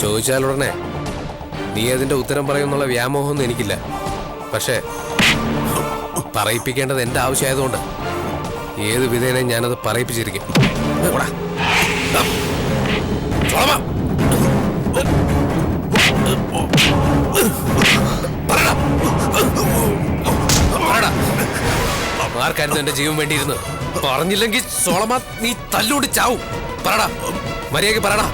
ചോദിച്ചാലുടനെ നീ അതിന്റെ ഉത്തരം പറയുമെന്നുള്ള വ്യാമോഹമൊന്നും എനിക്കില്ല. പക്ഷേ പറയിപ്പിക്കേണ്ടത് എന്റെ ആവശ്യമായതുകൊണ്ട് ഏത് വിധേനയും ഞാനത് പറയിപ്പിച്ചിരിക്കും. ആർക്കായിരുന്നു എന്റെ ജീവൻ വേണ്ടിയിരുന്നു? പറഞ്ഞില്ലെങ്കിൽ സോളമ നീ തല്ലുകൊണ്ട് ചാവും. പറടാ, മര്യാദയ്ക്ക് പറടാ.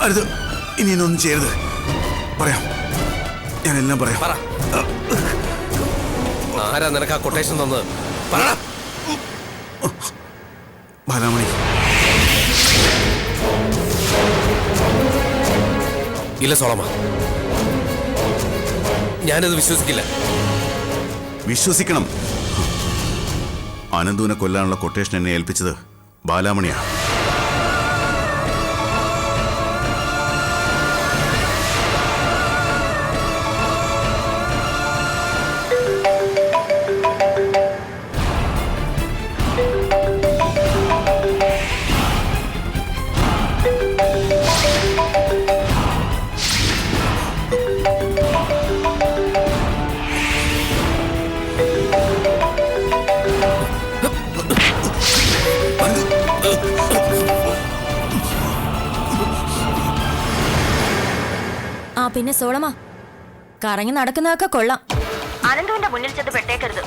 അടുത്ത് ഇനി ഒന്നും ചെയ്യരുത്. പറയാം, ഞാനെല്ലാം പറയാം. ആരാ നിനക്ക് ആ കൊട്ടേഷൻ തന്നത്? പറടാ. ബാലാമണി. ഇല്ല സോളമ, ഞാനത് വിശ്വസിക്കില്ല. വിശ്വസിക്കണം. അനന്തുവിനെ കൊല്ലാനുള്ള കൊട്ടേഷൻ എന്നെ ഏൽപ്പിച്ചത് ബാലാമണിയാണ്. പിന്നെ സോളമ, കറങ്ങി നടക്കുന്നതൊക്കെ കൊള്ളാം. അനന്തുവിന്റെ മുന്നിൽ ചെന്ന് പെട്ടേക്കരുത്.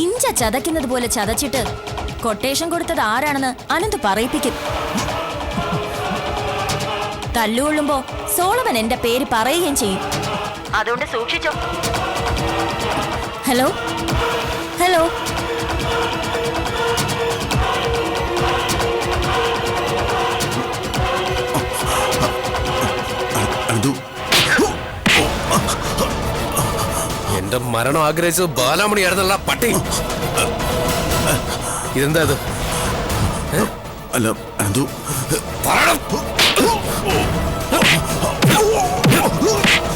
ഇഞ്ച ചതയ്ക്കുന്നത് പോലെ ചതച്ചിട്ട് കൊട്ടേഷൻ കൊടുത്തത് ആരാണെന്ന് അനന്ത് പറയിപ്പിക്കും. തല്ലുകൊള്ളുമ്പോ സോളമൻ എന്റെ പേര് പറയുകയും ചെയ്യും. അതുകൊണ്ട് സൂക്ഷിച്ചോ. ഹലോ ഹലോ, എന്റെ മരണം ആഗ്രഹിച്ചത് ബാലാമണിയായിരുന്നല്ല പട്ടി. ഇതെന്താ ഇത്? അല്ല അനന്തു,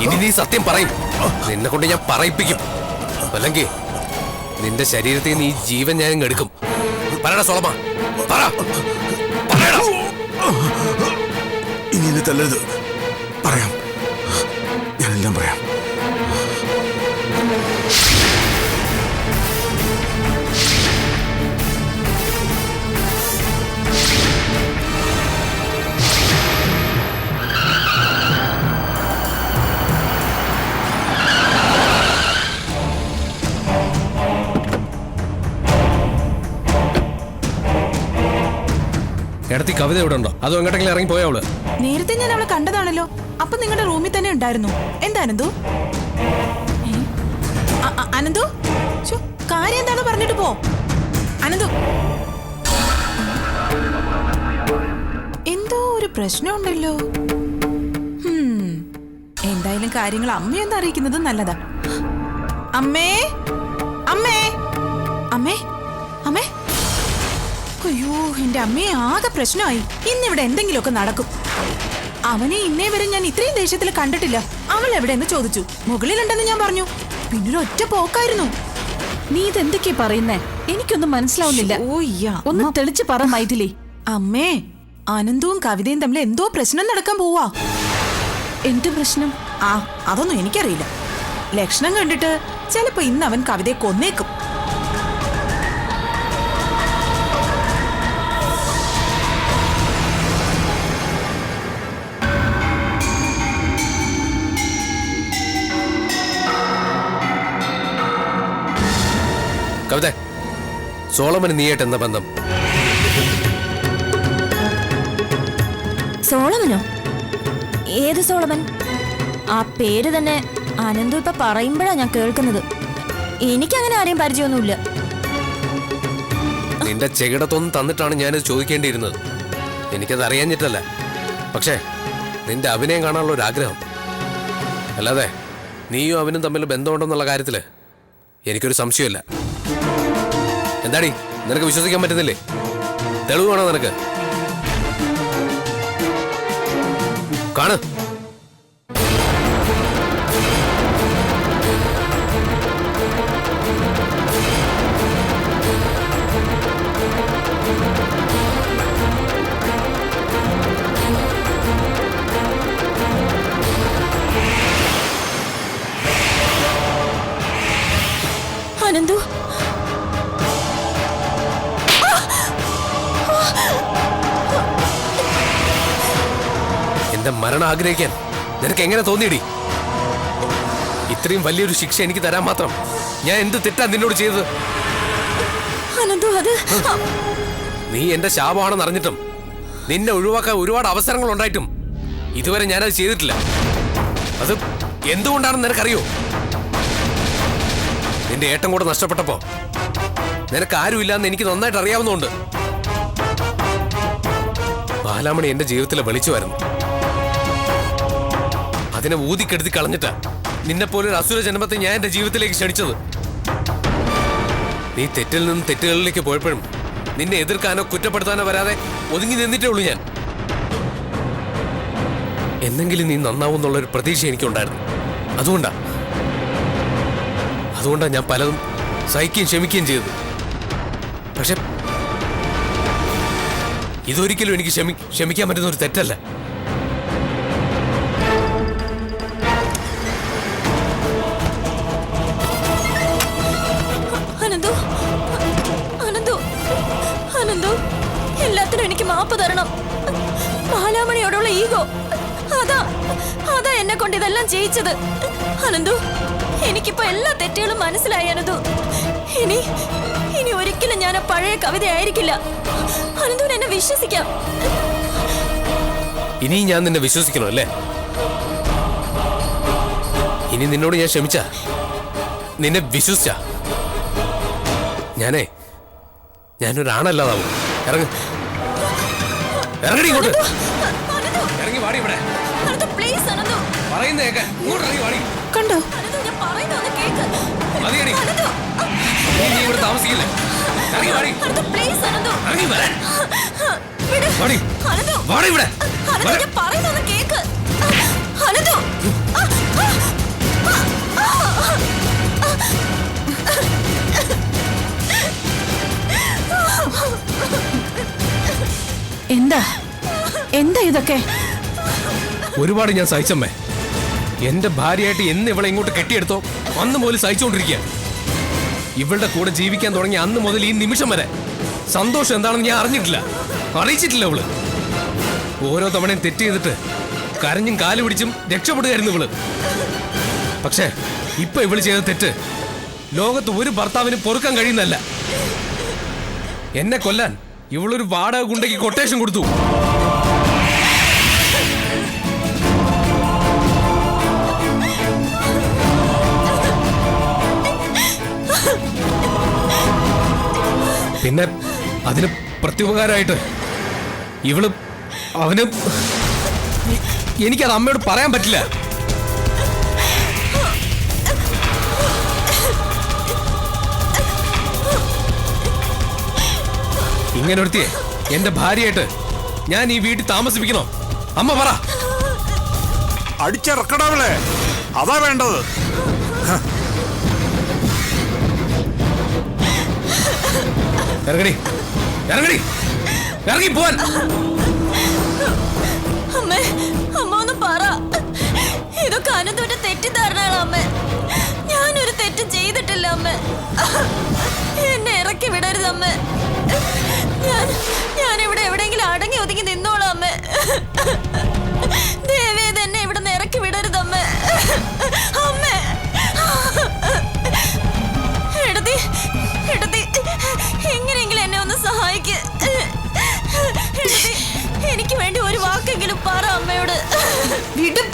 ഇനി നീ സത്യം പറയും. നിന്നെ കൊണ്ട് ഞാൻ പറയിപ്പിക്കും. അല്ലെങ്കിൽ നിന്റെ ശരീരത്തിൽ നിന്ന് ഈ ജീവൻ ഞാൻ എടുക്കും. പറയടാ സോളമ, പറയടാ. ഇനി എന്നെ തല്ലരുത്. പറയാം, ഞാനെല്ലാം പറയാം. ഇടത്തി കവിത ഇവിടെ ഉണ്ടോ? അതോ എങ്ങോട്ടെങ്കിലും ഇറങ്ങി പോയാ അവള്? നേരത്തെ ഞാൻ അവളെ കണ്ടതാണല്ലോ. അപ്പൊ നിങ്ങളുടെ റൂമിൽ തന്നെ ഉണ്ടായിരുന്നു. എന്താ അനന്തു? അനന്തു, കാര്യം എന്താണ് പറഞ്ഞിട്ട് പോ. അനന്തു, എന്തോ ഒരു പ്രശ്നമുണ്ടല്ലോ. എന്തായാലും കാര്യങ്ങൾ അമ്മയൊന്ന് അറിയിക്കുന്നത് നല്ലതാ. അമ്മേ, അമ്മേ, അമ്മേ, അമ്മേ. അയ്യോ, എന്റെ അമ്മയെ ആകെ പ്രശ്നമായി. ഇന്നിവിടെ എന്തെങ്കിലുമൊക്കെ നടക്കും. അവനെ ഇന്നേ വരെ ഞാൻ ഇത്രയും ദേഷ്യത്തിൽ കണ്ടിട്ടില്ല. അവൾ എവിടെയെന്ന് ചോദിച്ചു. മുകളിലുണ്ടെന്ന് ഞാൻ പറഞ്ഞു. പിന്നൊരു ഒറ്റ പോക്കായിരുന്നു. നീ ഇതെന്തൊക്കെയാ പറയുന്നേ? എനിക്കൊന്നും മനസ്സിലാവുന്നില്ല. ഒന്ന് തെളിച്ച് പറ മൈഥിലി. അമ്മേ, അനന്തവും കവിതയും തമ്മിൽ എന്തോ പ്രശ്നം നടക്കാൻ പോവാ. എന്ത് പ്രശ്നം? അതൊന്നും എനിക്കറിയില്ല. ലക്ഷണം കണ്ടിട്ട് ചിലപ്പോ ഇന്ന് അവൻ കവിതയെ കൊന്നേക്കും. കവിത, സോളമന് നീയായിട്ട് എന്താ ബന്ധം? സോളമനോ? ഏത് സോളമൻ? ആ പേര് തന്നെ അനന്തു ഇപ്പൊ പറയുമ്പോഴാ ഞാൻ കേൾക്കുന്നത്. എനിക്കങ്ങനെ ആരെയും പരിചയമൊന്നുമില്ല. നിന്റെ ചെകിടത്തൊന്നും തന്നിട്ടാണ് ഞാനിത് ചോദിക്കേണ്ടിയിരുന്നത്. എനിക്കത് അറിയാഞ്ഞിട്ടല്ല. പക്ഷേ നിന്റെ അഭിനയം കാണാനുള്ള ഒരു ആഗ്രഹം. അല്ലാതെ നീയും അവനും തമ്മിൽ ബന്ധമുണ്ടെന്നുള്ള കാര്യത്തില് എനിക്കൊരു സംശയമില്ല. എന്താടി, നിനക്ക് വിശ്വസിക്കാൻ പറ്റുന്നില്ലേ? തെളിവ് വേണോ നിനക്ക്? കാണ്. അനന്തു എന്റെ മരണം ആഗ്രഹിക്കാൻ നിനക്ക് എങ്ങനെ തോന്നിയിടി? ഇത്രയും വലിയൊരു ശിക്ഷ എനിക്ക് തരാൻ മാത്രം ഞാൻ എന്ത് തെറ്റാ നിന്നോട് ചെയ്തത്? അനന്തു അത് നീ എന്റെ ശാപമാണെന്ന് അറിഞ്ഞിട്ടും നിന്നെ ഒഴിവാക്കാൻ ഒരുപാട് അവസരങ്ങൾ ഉണ്ടായിട്ടും ഇതുവരെ ഞാനത് ചെയ്തിട്ടില്ല. അത് എന്തുകൊണ്ടാണെന്ന് നിനക്കറിയോ? നിന്റെ ഏട്ടം കൂടെ നഷ്ടപ്പെട്ടപ്പോ നിനക്ക് ആരുമില്ലാന്ന് എനിക്ക് നന്നായിട്ട് അറിയാവുന്നതുകൊണ്ട്. ബാലാമണി എന്റെ ജീവിതത്തിലെ വിളിച്ചുവായിരുന്നു. അതിനെ ഊതിക്കെടുത്തി കളഞ്ഞിട്ടാ നിന്നെപ്പോലൊരു അസുര ജന്മത്തെ ഞാൻ എന്റെ ജീവിതത്തിലേക്ക് ക്ഷണിച്ചത്. നീ തെറ്റിൽ നിന്ന് തെറ്റുകളിലേക്ക് പോയപ്പോഴും നിന്നെ എതിർക്കാനോ കുറ്റപ്പെടുത്താനോ വരാതെ ഒതുങ്ങി നിന്നിട്ടേ ഉള്ളൂ ഞാൻ. എന്നെങ്കിലും നീ നന്നാവുന്നുള്ളൊരു പ്രതീക്ഷ എനിക്കുണ്ടായിരുന്നു. അതുകൊണ്ടാ ഞാൻ പലതും സഹിക്കുകയും ക്ഷമിക്കുകയും ചെയ്തത്. പക്ഷെ ഇതൊരിക്കലും എനിക്ക് ക്ഷമിക്കാൻ പറ്റുന്ന ഒരു തെറ്റല്ല. അനന്തു അനന്തു അനന്തു എല്ലാത്തിനും എനിക്ക് മാപ്പ് തരണം. ബാലാമണിയോടുള്ള ഈഗോ അതാ എന്നെ കൊണ്ട് ഇതെല്ലാം ചെയ്യിച്ചത്. അനന്തു എനിക്കിപ്പോ എല്ലാ തെറ്റുകളും മനസ്സിലായി. അനന്തു ഇനി ഒരിക്കലും ഞാൻ ആ പഴയ കവിതയായിരിക്കില്ല. അനന്തുവിന് എന്നെ വിശ്വസിക്കാം. ഇനി ഞാൻ നിന്നെ വിശ്വസിക്കണോ അല്ലേ? ഇനി നിന്നോട് ഞാൻ ക്ഷമിച്ച നിന്നെ വിശ്വസിച്ച ഞാനൊരാണല്ലാതാവും. ഇറങ്ങടി ഇങ്ങോട്ട്. ഇറങ്ങി വാടി ഇവിടെ. പ്ലീസ് അനന്തു പറയുന്ന കേക്ക്. ഇങ്ങോട്ട് ഇറങ്ങി വാടി. കണ്ടോ അനന്തു ഞാൻ പറയുന്നൊന്ന് കേക്ക്. മതിയടി. നീ ഇവിടെ താമസിക്കില്ലേ? ഇറങ്ങി വാടി. പ്ലീസ് അനന്തു ഇറങ്ങി വരാൻ. വിട്. വാടി. അനന്തു വാടി ഇവിടെ. അനന്തു ഞാൻ പറയുന്നൊന്ന് കേക്ക്. അനന്തു എന്താ ഇതൊക്കെ? ഒരുപാട് ഞാൻ സഹിച്ചമ്മേ. എന്റെ ഭാര്യയായിട്ട് എന്ന് ഇവളെ ഇങ്ങോട്ട് കെട്ടിയെടുത്തോ അന്ന് മുതൽ സഹിച്ചുകൊണ്ടിരിക്കുക. ഇവളുടെ കൂടെ ജീവിക്കാൻ തുടങ്ങിയ അന്ന് മുതൽ ഈ നിമിഷം വരെ സന്തോഷം എന്താണെന്ന് ഞാൻ അറിയിച്ചിട്ടില്ല ഇവള്. ഓരോ തവണയും തെറ്റ് ചെയ്തിട്ട് കരഞ്ഞും കാല് പിടിച്ചും രക്ഷപ്പെടുകയായിരുന്നു ഇവള്. പക്ഷേ ഇപ്പൊ ഇവള് ചെയ്ത തെറ്റ് ലോകത്ത് ഒരു ഭർത്താവിന് പൊറുക്കാൻ കഴിയുന്നല്ല. എന്നെ കൊല്ലാൻ ഇവളൊരു വാടക ഗുണ്ടയ്ക്ക് കൊട്ടേഷൻ കൊടുത്തു. പിന്നെ അതിന് പ്രത്യുപകാരമായിട്ട് അവന് എനിക്കത് അമ്മയോട് പറയാൻ പറ്റില്ല. ഇങ്ങനെ ഒരുത്തിയെ എന്റെ ഭാര്യയായിട്ട് ഞാൻ ഈ വീട്ടിൽ താമസിപ്പിക്കണോ? അമ്മ പറ. അടിച്ചിറക്കടാവളെ, അതാ വേണ്ടത്. ഇറങ്ങി പോവാൻ. അമ്മേ, അമ്മ ഒന്ന് പറ. ഇതൊക്കെ അനന്തുവിന്റെ തെറ്റിദ്ധാരണയാണ് അമ്മേ. ഞാനൊരു തെറ്റും ചെയ്തിട്ടില്ല അമ്മേ. എന്നെ ഇറക്കി വിടരുത് അമ്മേ. ഞാൻ ഇവിടെ എവിടെയെങ്കിലും അടങ്ങി ഒതുങ്ങി നിന്നോളാം അമ്മേ. ദേവേത് എന്നെ ഇവിടെ നിന്ന് ഇറക്കി വിടരുത് അമ്മേ. അമ്മേ എടതി എങ്ങനെയെങ്കിലും എന്നെ ഒന്ന് സഹായിക്ക്. എനിക്ക് വേണ്ടി ഒരു വാക്കെങ്കിലും പറ അമ്മയോട്. വിടും.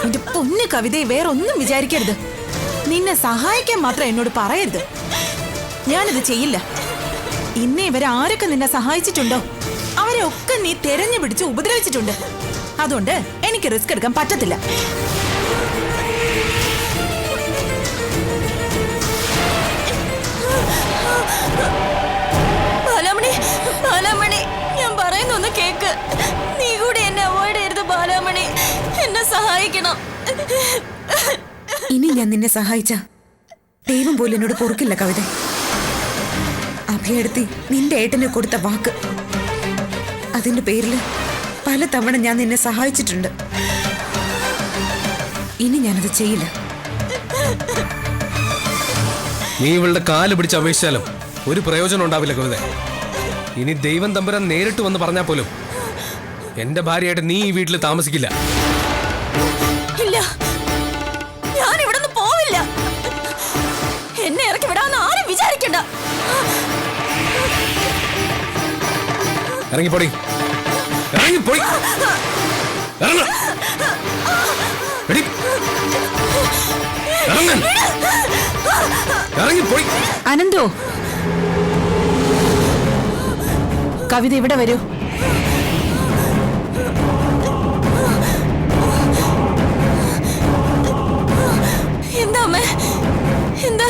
എന്റെ പൊന്ന് കവിതയെ വേറൊന്നും വിചാരിക്കരുത്. നിന്നെ സഹായിക്കാൻ മാത്രം എന്നോട് പറയരുത്. ഞാനിത് ചെയ്യില്ല. ഇന്നേ ഇവരെ ആരൊക്കെ നിന്നെ സഹായിച്ചിട്ടുണ്ടോ അവരെ ഒക്കെ നീ തെരഞ്ഞു പിടിച്ച് ഉപദ്രവിച്ചിട്ടുണ്ട്. അതുകൊണ്ട് എനിക്ക് റിസ്ക് എടുക്കാൻ പറ്റത്തില്ല. ബാലാമണി, ഞാൻ പറയുന്നൊന്ന് കേക്ക്. നീ കൂടി എന്നെ അവോയ്ഡ് ചെയ്യരുത് ബാലാമണി. എന്നെ സഹായിക്കണം. ഇനി ഞാൻ നിന്നെ സഹായിച്ച ദൈവം പോലും എന്നോട് പൊറുക്കില്ല കവിത. അഭയെടുത്തി നിന്റെ ഏട്ടന് കൊടുത്ത വാക്ക്, അതിന്റെ പേരിൽ പല തവണ ഞാൻ നിന്നെ സഹായിച്ചിട്ടുണ്ട്. ഇനി ഞാനത് ചെയ്യില്ല. നീ ഇവളുടെ കാല് പിടിച്ച് അപേക്ഷിച്ചാലും ഒരു പ്രയോജനം ഉണ്ടാവില്ല കവിത. ഇനി ദൈവം തമ്പുരാൻ നേരിട്ട് വന്ന് പറഞ്ഞാൽ പോലും എന്റെ ഭാര്യയായിട്ട് നീ ഈ വീട്ടിൽ താമസിക്കില്ല. ഇല്ല, ഞാൻ ഇവിടുന്ന് പോവില്ല. എന്നെ ഇറക്കി വിടാന്ന് ആരും വിചാരിക്കണ്ട. ഇറങ്ങിപ്പോടി, ഇറങ്ങിപ്പോടി, ഇറങ്ങ, എടി, ഇറങ്ങൻ, ഇറങ്ങിപ്പോടി. അനന്തു, കവിത ഇവിടെ വരൂ. എന്താ അമ്മേ, എന്താ?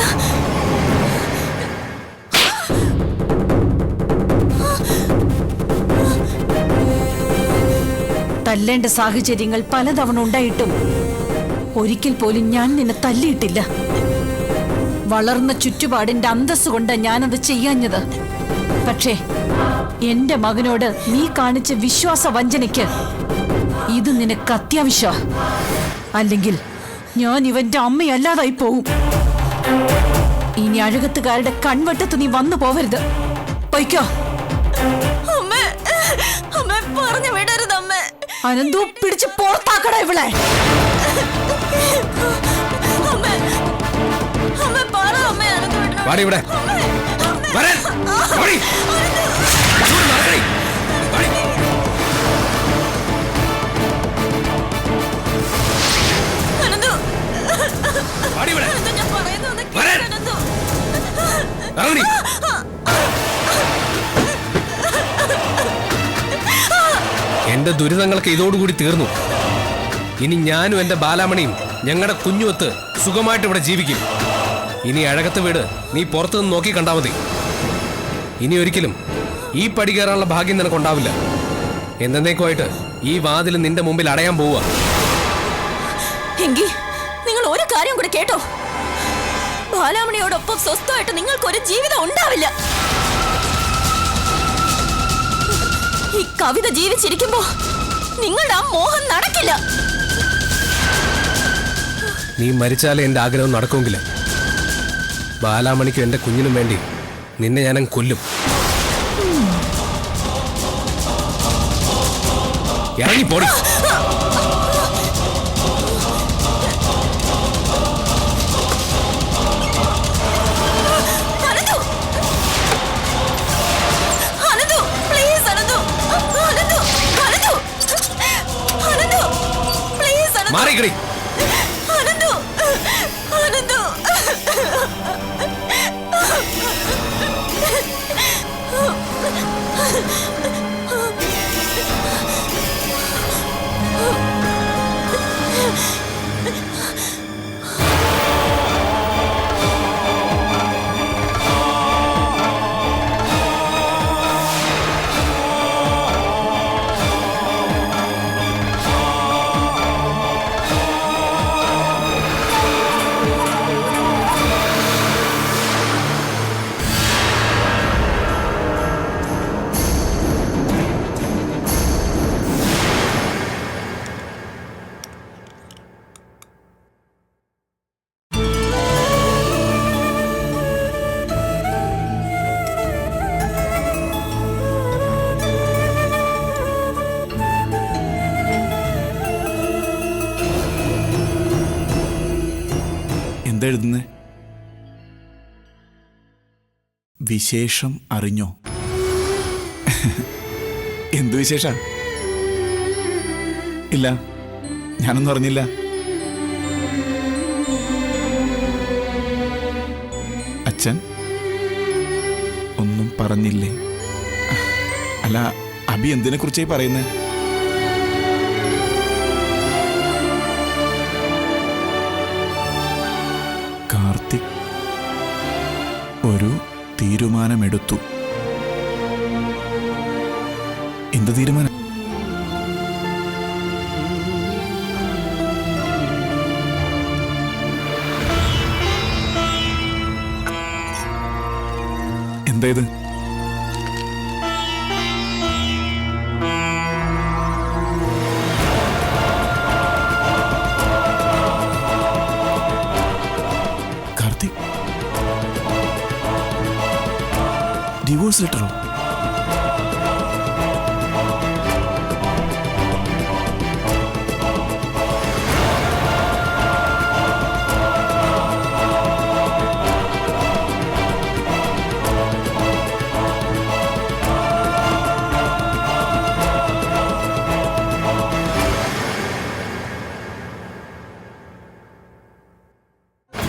തല്ലേണ്ട സാഹചര്യങ്ങൾ പലതവണ ഉണ്ടായിട്ടും ഒരിക്കൽ പോലും ഞാൻ നിന്നെ തല്ലിയിട്ടില്ല. വളർന്ന ചുറ്റുപാടിന്റെ അന്തസ് കൊണ്ട് ഞാനത് ചെയ്യാഞ്ഞത്. പക്ഷേ എന്റെ മകനോട് നീ കാണിച്ച വിശ്വാസ വഞ്ചനയ്ക്ക് ഇത് നിനക്ക് അത്യാവശ്യ. അല്ലെങ്കിൽ ഞാൻ ഇവന്റെ അമ്മയല്ലാതായി പോവും. ഇനി അഴകത്തുകാരുടെ കൺവട്ടത്ത് നീ വന്നു പോവരുത്. പൊയ്ക്കോ. അമ്മേ, അമ്മേ പറഞ്ഞു വിടരുത് അമ്മേ. അനന്തു, പിടിച്ച് പുറത്താക്കട ഇവളെ. അമ്മേ, അമ്മേ പറ അമ്മേ, അനന്തു വിടരുത്. വാടി ഇവിടെ. വരാൻ. വാടി. ഇങ്ങോട്ട് നടക്കടി. വാടി. അനന്തു, വാടി ഇവിടെ. അനന്തു, ഞാൻ പറയുന്നത് കേൾക്ക് വരാൻ. അനന്തു. ഇറങ്ങടി. എന്റെ ദുരിതങ്ങളൊക്കെ ഇതോടുകൂടി തീർന്നു. ഇനി ഞാനും എന്റെ ബാലാമണിയും ഞങ്ങളുടെ കുഞ്ഞുവത്ത് സുഖമായിട്ട് ഇവിടെ ജീവിക്കും. ഇനി അഴകത്ത് വീട് നീ പുറത്തുനിന്ന് നോക്കി കണ്ടാ മതി. ഇനി ഒരിക്കലും ഈ പടി കയറാനുള്ള ഭാഗ്യം നിനക്കുണ്ടാവില്ല. എന്നേക്കുമായിട്ട് ഈ വാതിൽ നിന്റെ മുമ്പിൽ അടയാൻ പോവുക. എങ്കിൽ നിങ്ങൾ ഒരു കാര്യം കൂടെ കേട്ടോ. ബാലാമണിയോടൊപ്പം സ്വസ്ഥമായിട്ട് നിങ്ങൾക്കൊരു ജീവിതം ഉണ്ടാവില്ല. ഈ കവിത ജീവിച്ചിരിക്കുമ്പോ നിങ്ങളുടെ ആ മോഹം നടക്കില്ല. നീ മരിച്ചാലേ എന്റെ ആഗ്രഹം നടക്കുമെങ്കിൽ ബാലാമണിക്കും എന്റെ കുഞ്ഞിനും വേണ്ടി നിന്നെ ഞാനും കൊല്ലും. ഇറങ്ങിപ്പോടി. അനന്തു, അനന്തു, പ്ലീസ് അനന്തു, അനന്തു, അനന്തു, അനന്തു, പ്ലീസ് അനന്തു, മാറിക്കടി. അനന്തു, അനന്തു. എന്താ എഴുതുന്നേ? വിശേഷം അറിഞ്ഞോ? എന്തു വിശേഷ? ഇല്ല, ഞാനൊന്നും അറിഞ്ഞില്ല. അച്ഛൻ ഒന്നും പറഞ്ഞില്ലേ? അല്ല, അബി എന്തിനെ കുറിച്ചായി പറയുന്നത്? കാർത്തിക് ഒരു തീരുമാനമെടുത്തു. എന്ത് തീരുമാനം? എന്താ ഇത്? കാർത്തിക്, ഡിവോഴ്സ് ലെറ്ററോ?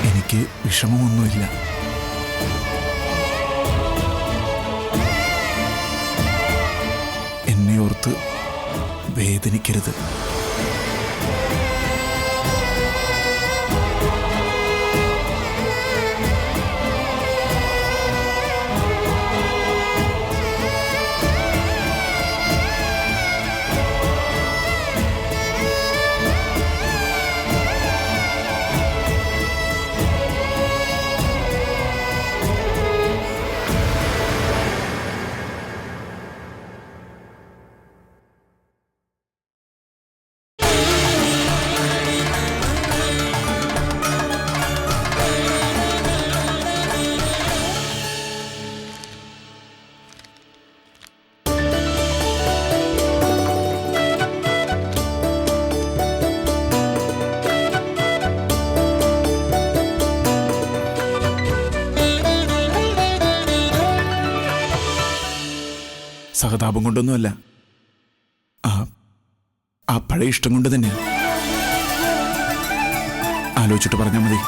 എനിക്ക് വിഷമമൊന്നുമില്ല. എന്നെ ഓർത്ത് വേദനിക്കരുത്. സഹതാപം കൊണ്ടൊന്നുമല്ല, ആ പഴയ ഇഷ്ടം കൊണ്ട് തന്നെ. ആലോചിച്ചിട്ട് പറഞ്ഞാൽ മതി.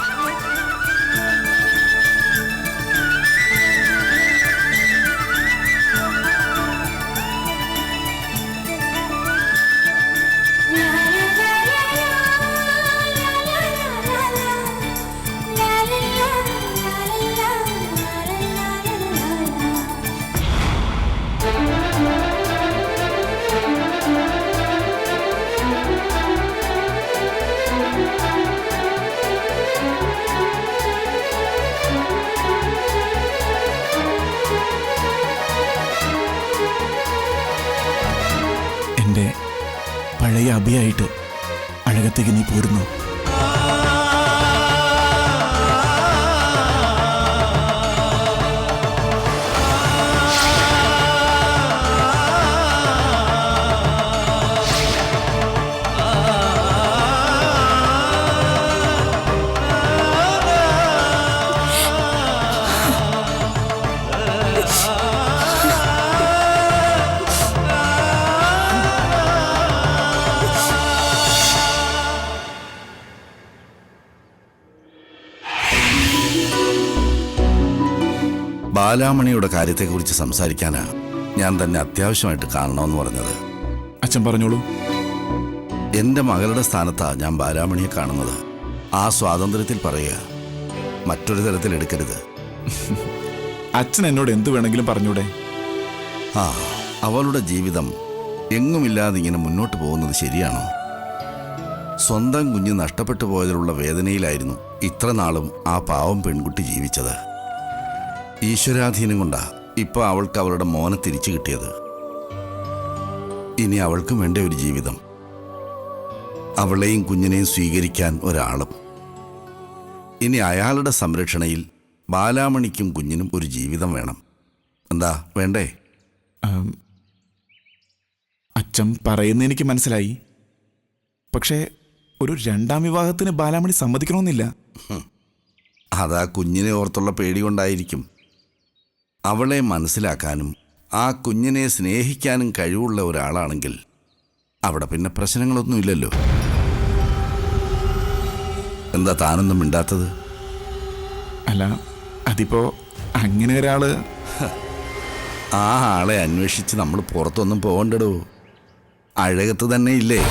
എൻ്റെ പഴയ അഭിയായിട്ട് അഴകത്തേക്ക് നീ പോരുന്നു. ബാലാമണിയുടെ കാര്യത്തെക്കുറിച്ച് സംസാരിക്കാനാ ഞാൻ തന്നെ അത്യാവശ്യമായിട്ട് കാണണമെന്ന് പറഞ്ഞത്. അച്ഛൻ പറഞ്ഞോളൂ. എൻ്റെ മകളുടെ സ്ഥാനത്താ ഞാൻ ബാലാമണിയെ കാണുന്നത്. ആ സ്വാതന്ത്ര്യത്തിൽ പറയുക, മറ്റൊരു തരത്തിൽ എടുക്കരുത്. അച്ഛൻ എന്നോട് എന്ത് വേണമെങ്കിലും പറഞ്ഞൂടെ? അവളുടെ ജീവിതം എങ്ങുമില്ലാതെ ഇങ്ങനെ മുന്നോട്ട് പോകുന്നത് ശരിയാണോ? സ്വന്തം കുഞ്ഞ് നഷ്ടപ്പെട്ടു പോയതിലുള്ള വേദനയിലായിരുന്നു ഇത്ര നാളും ആ പാവം പെൺകുട്ടി ജീവിച്ചത്. ഈശ്വരാധീനം കൊണ്ടാ ഇപ്പൊ അവൾക്ക് അവളുടെ മോനെ തിരിച്ചു കിട്ടിയത്. ഇനി അവൾക്കും വേണ്ട ഒരു ജീവിതം, അവളെയും കുഞ്ഞിനെയും സ്വീകരിക്കാൻ ഒരാളും. ഇനി അയാളുടെ സംരക്ഷണയിൽ ബാലാമണിക്കും കുഞ്ഞിനും ഒരു ജീവിതം വേണം. എന്താ വേണ്ടേ? അച്ഛൻ പറയുന്നത് എനിക്ക് മനസ്സിലായി. പക്ഷേ ഒരു രണ്ടാം വിവാഹത്തിന് ബാലാമണി സമ്മതിക്കണമെന്നില്ല. അതാ കുഞ്ഞിനെ ഓർത്തുള്ള പേടി കൊണ്ടായിരിക്കും. അവളെ മനസ്സിലാക്കാനും ആ കുഞ്ഞിനെ സ്നേഹിക്കാനും കഴിവുള്ള ഒരാളാണെങ്കിൽ അവിടെ പിന്നെ പ്രശ്നങ്ങളൊന്നുമില്ലല്ലോ. എന്താ താനൊന്നും മിണ്ടാത്തത്? അല്ല, അതിപ്പോ അങ്ങനെ ഒരാള്. ആ ആളെ അന്വേഷിച്ച് നമ്മൾ പുറത്തൊന്നും പോകണ്ടടോ. അഴകത്ത് തന്നെ ഇല്ലേ?